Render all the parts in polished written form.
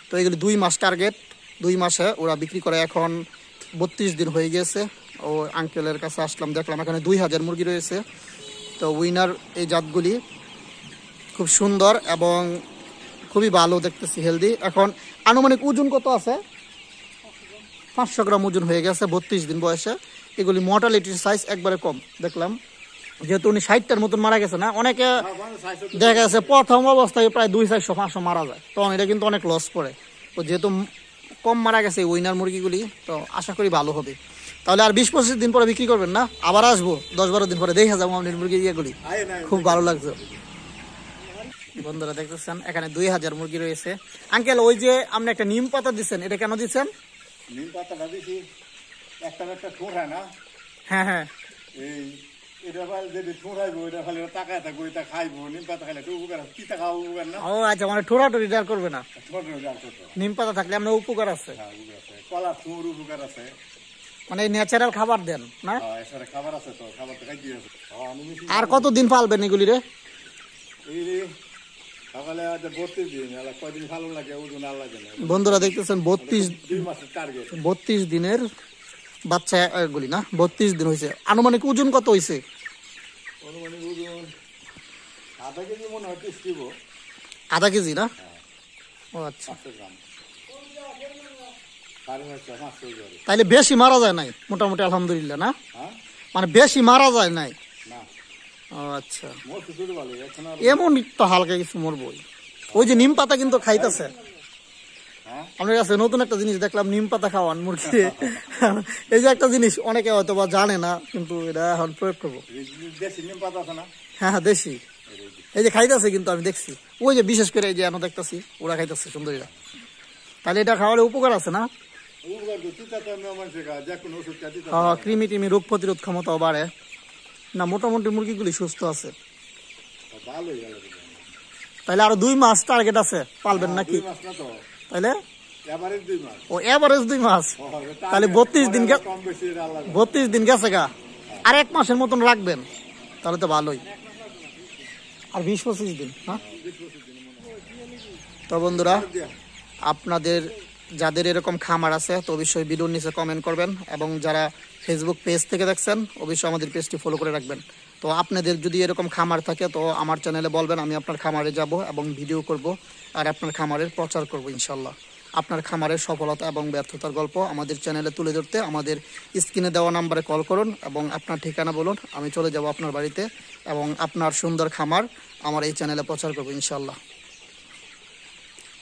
তো এগুলি 2 মাস টার্গেট, 2 মাসে ওরা বিক্রি করে। এখন 32 দিন হয়ে গেছে। ও আঙ্কেলের কাছে আসলাম, দেখলাম এখানে 2000 মুরগি রয়েছে। তো উইনার এই জাতগুলি খুব সুন্দর এবং খুবই ভালো দেখতেছি, হেলদি। এখন আনুমানিক ওজন কত আছে? 500 গ্রাম ওজন হয়ে গেছে 32 দিন বয়সে। এগুলি মর্টালিটির সাইজ একবারে কম দেখলাম, যেহেতু উনি 60টার মতন মারা গেছে না। অনেকে দেখা গেছে প্রথম অবস্থায় প্রায় 200-400-500 মারা যায়, তখন এটা কিন্তু অনেক লস পড়ে। তো যেহেতু কম মারা গেছে উইনার মুরগিগুলি, তো আশা করি ভালো হবে। তাহলে আর 20-25 দিন পরে বিক্রি করবেন না? আবার আসবো 10-12 দিন পরে, দেখে যাবো আপনার মুরগির ইয়েগুলি। খুব ভালো লাগছে। বন্ধুরা দেখতেছেন এখানে 2000 মুরগি রয়েছে। আঙ্কেল, ওই যে আপনি একটা নিম পাতা দিচ্ছেন, এটা কেন দিচ্ছেন? নিম পাতাটা দিছি একটা ঠোঁড়া না। হ্যাঁ হ্যাঁ, এই এটা ভালো যদি ঠোঁড়াইবো, এটা ভালো টাকায় থাকবো, এটা খাইবো। নিম পাতা খাইলে একটু উপকার, তিতা খাওয়া উপকার না। ও আচ্ছা, মানে ঠোঁড়া টুড়ি দেওয়ার করবে না, ছোট নিম পাতা থাকলে আপনার উপকার আছে। কলা থুর উপকার আছে, মানে ন্যাচারাল খাবার দেন না? এছাড়া খাবার আছে, তো খাবার তো খাই দিয়েছে। আর কতদিন পালবেন এগুলি রে? এই সকালে 32 দিন, কয়দিন ভালো লাগে ওজন আর লাগে না। বন্ধুরা দেখতেছেন 2 মাসের টার্গেট, 32 দিনের বাচ্চা এগুলি না? 32 দিন হয়েছে। আনুমানিক ওজন কত হয়েছে? অনুমানিক ওজন আধা কেজি মনে হয়। টেস্ট দিব আধা কেজি না? ও আচ্ছা, 500 গ্রাম, 550 গ্রাম। তাইলে বেশি মারা যায় নাই মোটামুটি, আলহামদুলিল্লাহ না? হ্যাঁ, মানে বেশি মারা যায় নাই। না ও আচ্ছা, মোট শুরু ভালো এখন আর। এমন তো হালকা কিছু মরবই। ওই যে নিম পাতা কিন্তু খাইতেছে। হ্যাঁ, আপনার কাছে নতুন একটা জিনিস দেখলাম, নিম পাতা খাওয়ান মুরগি। এই যে একটা জিনিস অনেকে হয়তো বা জানে না, কিন্তু এটা এখন প্রয়োগ করবো। দেশি নিম পাতা আছে না? হ্যাঁ হ্যাঁ, দেশি। এই যে খাইতেছে কিন্তু আমি দেখছি, ওই যে বিশেষ করে এই যে এনে দেখতেছি ওরা খাইতেছে সুন্দরীরা। তাহলে এটা খাওয়ালে উপকার আছে না? উপকার তো তিতা তো মানুষের খায়, যে কোনো ওষুধ খায় তিতা। হ্যাঁ, কৃমি টিমি, রোগ প্রতিরোধ ক্ষমতাও বাড়ে না। মোটামুটি মুরগিগুলি সুস্থ আছে। ভালোই গেল। তাহলে আরো 2 মাস টার্গেট আছে, পালবেন নাকি? 2 মাস না তো, তাইলে এভারেজ 2 মাস। ও এভারেজ 2 মাস। তাহলে 32 দিন কম বেশি আলাদা। 32 দিন গেছে গা, আর 1 মাসের মতন রাখবেন, তাহলে তো ভালোই। আর 20-25 দিন। হ্যাঁ, তো বন্ধুরা আপনাদের যাদের এরকম খামার আছে, তো অবশ্যই ভিডিওর নিচে কমেন্ট করবেন, এবং যারা ফেসবুক পেজ থেকে দেখছেন অবশ্যই আমাদের পেজটি ফলো করে রাখবেন। তো আপনাদের যদি এরকম খামার থাকে তো আমার চ্যানেলে বলবেন, আমি আপনার খামারে যাব এবং ভিডিও করব, আর আপনার খামারের প্রচার করব ইনশাল্লাহ। আপনার খামারের সফলতা এবং ব্যর্থতার গল্প আমাদের চ্যানেলে তুলে ধরতে আমাদের স্ক্রিনে দেওয়া নাম্বারে কল করুন এবং আপনার ঠিকানা বলুন, আমি চলে যাব আপনার বাড়িতে এবং আপনার সুন্দর খামার আমার এই চ্যানেলে প্রচার করব ইনশাল্লাহ।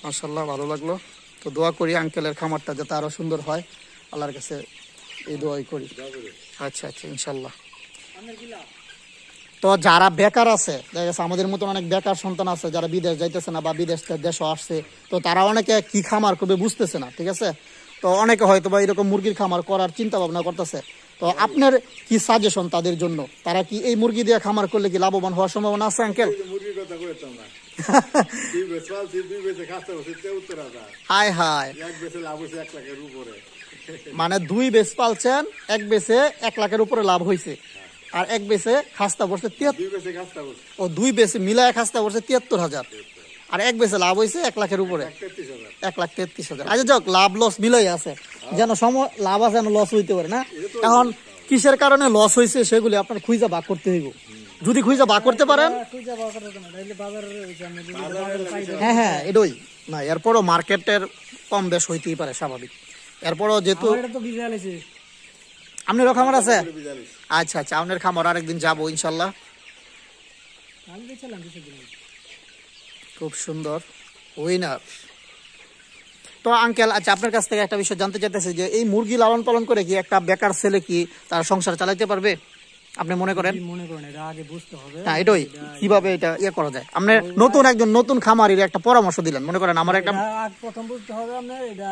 মাশাআল্লাহ, ভালো লাগলো। তো দোয়া করি আঙ্কেলের খামারটা যাতে আরো সুন্দর হয়, আল্লাহর কাছে এই দোয়াই করি। আচ্ছা আচ্ছা, ইনশাল্লাহ। তো যারা বেকার আছে, দেখা গেছে আমাদের মতন অনেক বেকার সন্তান আছে যারা বিদেশ যাইতেছে না বা বিদেশ দেশও আসছে, তো তারা অনেকে কি খামার করবে বুঝতেছে না, ঠিক আছে? তো অনেকে হয়তো বা এরকম মুরগির খামার করার চিন্তা ভাবনা করতেছে। তো আপনার কি সাজেশন তাদের জন্য? তারা কি এই মুরগি দিয়ে খামার করলে কি লাভবান হওয়ার সম্ভাবনা আছে আঙ্কেল? মুরগির কথা কইতাম না। 2 বেচে খাস্তা বসে 73,000। হায় হায়, এক বেচে লাভ হইছে 1 লাখের উপরে। মানে 2 বেচ পালছেন, 1 বেচে 1 লাখের উপরে লাভ হয়েছে, আর 1 বেচে খাস্তা পড়ছে 2 বেচে খাস্তা বসে। ও 2 বেচে মিলায় খাস্তা পড়ছে 73,000, আর 1 বেচে লাভ হয়েছে 1 লাখের উপরে, 1,33,000। আচ্ছা যাক, লাভ লস মিলাই আছে, যেন সময় লাভ আছে যেন লস হইতে পারে না। এখন কিসের কারণে লস হয়েছে সেগুলি আপনার খুঁজা ভাগ করতে হইব। যদি খুঁজা ভাগ করতে পারেন, হ্যাঁ হ্যাঁ এটাই না, এরপরও মার্কেটের কম বেশ হইতেই পারে স্বাভাবিক। এরপরও যেহেতু আপনার খামার আছে, আচ্ছা আচ্ছা, আপনার খামার আরেকদিন যাবো ইনশাল্লাহ। খুব সুন্দর উইনার। তো আঙ্কেল, আচ্ছা আপনার কাছ থেকে একটা বিষয় জানতে চাইতেছি যে এই মুরগি লালন পালন করে কি একটা বেকার ছেলে কি তার সংসার চালাইতে পারবে আপনি মনে করেন? এটা আগে বুঝতে হবে। হ্যাঁ, এটাই কিভাবে এটা ইয়ে করা যায়। আপনি নতুন একজন নতুন খামারির একটা পরামর্শ দিলেন, মনে করেন আমার একটা প্রথম বুঝতে হবে আপনার এটা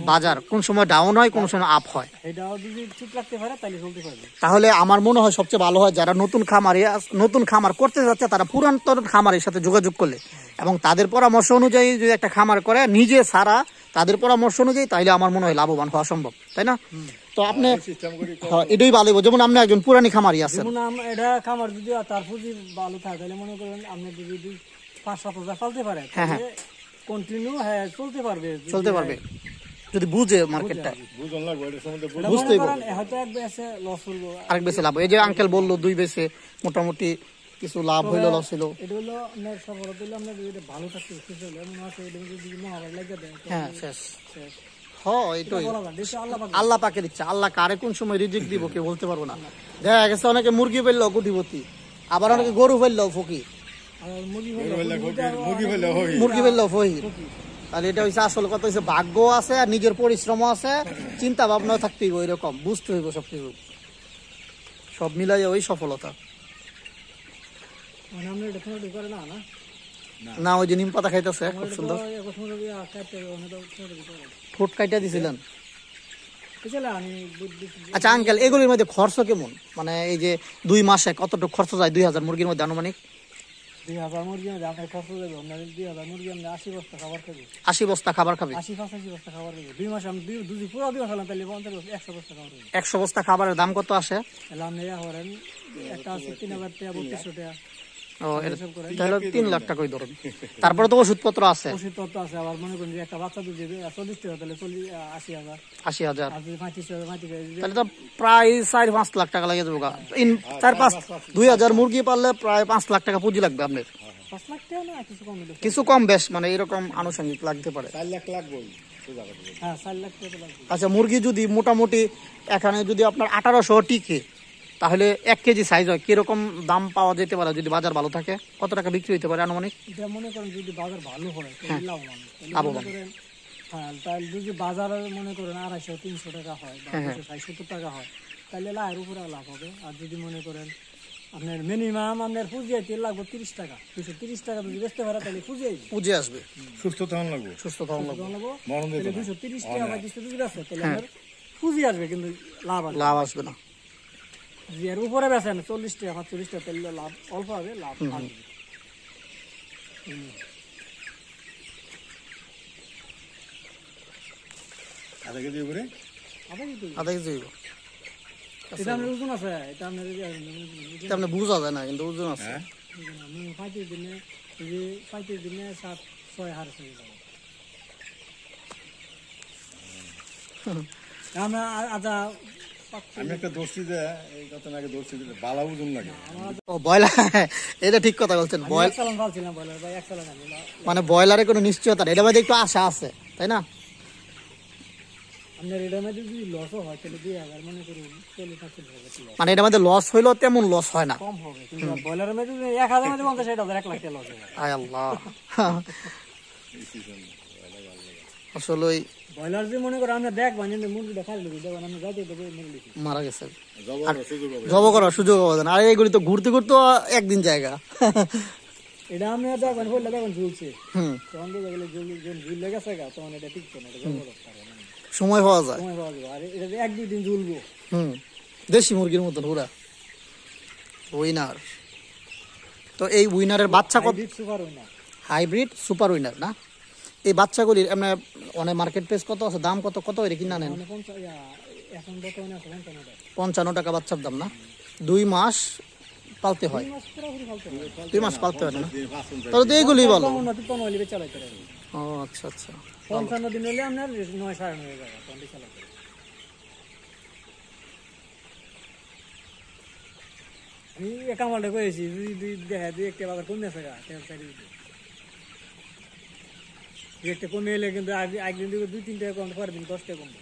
বাজার কোন সময় ডাউন হয়, কোন সময় আপ হয়, এটাও যদি ঠিক রাখতে পারে তাহলে চলতে পারবে। তাহলে আমার মনে হয় সবচেয়ে ভালো হয় যারা নতুন খামার করতে যাচ্ছে তারা পুরাতন খামারের সাথে যোগাযোগ করলে এবং তাদের পরামর্শ অনুযায়ী যদি একটা খামার করে নিজে সারা তাদের পরামর্শ অনুযায়ী, তাইলে আমার মনে হয় লাভবান হওয়া সম্ভব, তাই না? তো আপনি এটাই ভালো, যেমন আপনি একজন পুরানি খামারি আছেন, এটা খামার যদি তার পুঁজি ভালো থাকে তাহলে মনে করেন আপনি যদি 5-7 হাজার পালতে পারে, কন্টিনিউ হ্যাঁ চলতে পারবে চলতে পারবে যদি বুঝে মার্কেটটা। বুঝন লাগবো এটার সম্বন্ধে এটা বুঝতেই মনে পারবে। করেন হয়তো এক বেসে লস হলো, আরেক বেশি লাভ, এই যে আঙ্কেল বললো 2 বেশে মোটামুটি কিছু লাভ হইলো লস হইলো। এটা হলো আপনার সফলতা হলো আপনার যদি ভালো থাকতে সুস্থ হলে এমন আছে এটা যদি মহাভারত লাগে দেয় তো হ্যাঁ শেষ। শেষ। এটাই বলা যায় দেশে আল্লাহ পাক আল্লাহ পাকের ইচ্ছা, আল্লাহ কারে কোন সময় রিজিক দিব কেউ বলতে পারবো না। দেখা গেছে অনেকে মুরগি ফেললো কোটিপতি, আবার অনেকে গরু ফেললো ফকির, আর মুরগি মুরগি ফেলে হই মুরগি ফেললো ফকির। তাহলে এটা হচ্ছে আসল কথা, হচ্ছে ভাগ্য আছে আর নিজের পরিশ্রম আছে, চিন্তা ভাবনাও থাকতে হইব, এরকম বুঝতে হইব সবকিছু, সব মিলাইয়া ওই সফলতা। মানে আমরা এটা কোনো করে না না না ওই যে নিম পাতা খাইতেছে খুব সুন্দর, ঠোঁট কাইটা দিছিলেন। আমি আচ্ছা আঙ্কেল, এগুলির মধ্যে খরচ কেমন, মানে এই যে 2 মাসে কতটুকু খরচ যায় 2000 মুরগির মধ্যে আনুমানিক? 2000 মুরগি আপনার খরচ যাবে, আপনার 2000 মুরগি আমরা 80 বস্তা খাবার খাবো, 80 বস্তা খাবার খাবে? 80-85 বস্তা খাবার খাবো 2 মাসে। আমি দুই পুরো 2 মাস হলাম তাহলে 100 বস্তা খাবার খাবো। 100 বস্তা খাবারের দাম কত আসে? তাহলে আপনি করেন একটা আছে 3000 টাকা 3200 টাকা ও তাহলে 3 লাখ টাকাই ধরুন, তারপরে তো ওষুধপত্র আছে, ওষুধপত্র আছে। আবার মনে করেন যে একটা বাচ্চা দুধ দিবে 40 টাকা, তাহলে 80,000, 80,000, আর যদি 35,000 তাহলে তো প্রায় 4-5 লাখ টাকা লাগে যাবো। 2000 মুরগি পারলে প্রায় 5 লাখ টাকা পুঁজি লাগবে আপনার। 5 লাখ টাকা না কিছু কম দিলে, কিছু কম বেশ মানে এরকম আনুষঙ্গিক লাগতে পারে। 4 লাখ লাগবে হ্যাঁ 4 লাখ টাকা লাগবে। আচ্ছা মুরগি যদি মোটামুটি এখানে যদি আপনার 1800 টিকে, তাহলে 1 কেজি সাইজ হয় কিরকম দাম পাওয়া যেতে পারে যদি বাজার ভালো থাকে? কত টাকা বিক্রি হতে পারে আনুমানিক? এটা মনে করেন যদি বাজার ভালো হয় হ্যাঁ, তাহলে লাভবান। লাভবান। হ্যাঁ তাহলে যদি বাজারে মনে করেন 250-300 টাকা হয় বা হ্যাঁ, 260-70 টাকা হয়, তাহলে লাভের উপরে লাভ হবে। আর যদি মনে করেন আপনার মিনিমাম আপনার পুঁজি আইতে লাগবে 30 টাকা, 230 টাকা যদি বেচতে পারে তাহলে পুঁজি আইবে, পুঁজি আসবে, সুস্থ তখন লাগবে সুস্থ থাকুন লাগবে, মরণ দিতে তাহলে না। 230 টাকা বা 230 যদি আছে তাহলে আপনার পুঁজি আসবে কিন্তু লাভ আসবে। লাভ আসবে না। যদি এর উপরে বেচেন 40 টাকা 40 টাকা তাহলে লাভ অল্প হবে, লাভ আসবে। আধা কেজি উপরে আবার কিন্তু আধা কেজি হইব। এটা আপনার ওজন আছে, এটা আপনার এটা আপনি বোঝা যায় না কিন্তু ওজন আছে। হ্যাঁ 35 দিনে যদি 35 দিনে 7-6 হার হয়ে যাবে। আমরা আদা আমি একটা দর্শি যে এই কথা আগে দর্শি যে বালা ওজন লাগে ও ব্রয়লার, এটা ঠিক কথা বলছেন। এক চালান ভাবছিলাম বয়লার ভাই, এক চালান আমি মানে ব্রয়লারে কোনো নিশ্চয়তা নেই, এটা মধ্যে একটু আশা আছে তাই না? আপনার এটার মধ্যে যদি লসও হয় তাহলে 2000 মনে করুন 40-50 হবে, ঠিক আছে মানে এটার মধ্যে লস হইলো তেমন লস হয় না। কম হবে। কিন্তু ব্রয়লারের মধ্যে যদি 1000 মধ্যে 50-60,000 1 লাখ টাকা লস হবে। আয় আল্লাহ। আসলে ব্রয়লার যে মনে করেন আমরা দেখবেন যে মুরগি দেখাই লিখি দেখবেন আমরা যাইতে দেবো মুরগি মারা গেছে, জবর সুযোগ হবে জব করার সুযোগ হবে না। আর এইগুলি তো ঘুরতে ঘুরতে একদিন জায়গা। এটা আমি দেখবেন হইলে দেখবেন ঝুলছে, হুম, তখন তো দেখলে ঝুল লেগে গেছে গা, তখন এটা ঠিক না, এটা জবর সময় পাওয়া যায়। সময় পাওয়া যাবে। আর এটা যে 1-2 দিন ঝুলবো। হুম, দেশি মুরগির মতন পুরা উইনার। তো এই উইনারের বাচ্চা কত? হাইব্রিড সুপার হয় না, হাইব্রিড সুপার উইনার না? এই বাচ্চাগুলির এমনি অনেক মার্কেট প্রাইস কত আছে, দাম কত কত এটা কিনা নেন? মানে 50 এখন বর্তমানে আছে 55 টাকা। 55 টাকা বাচ্চার দাম না? 2 মাস পালতে হয়, 2 মাস পুরোপুরি ফালতু হবে। 2 মাস পালতে হয় না? দিন 5 তাহলে তো এইগুলি ভালো। 55 হলে বেচা লাইতে পারবে। ও আচ্ছা আচ্ছা, 55 দিন হলে আপনার 9-9.5 হয়ে যাবে, তখন বেচা লাইতে পারবে। আমি কামালটা করেছি দুই দেখা দুই একটা বাজার কমে আছে গা, একটা কমে এলে কিন্তু একদিন 2-3 টাকা কম, পরের দিন 10 টাকা কমবে।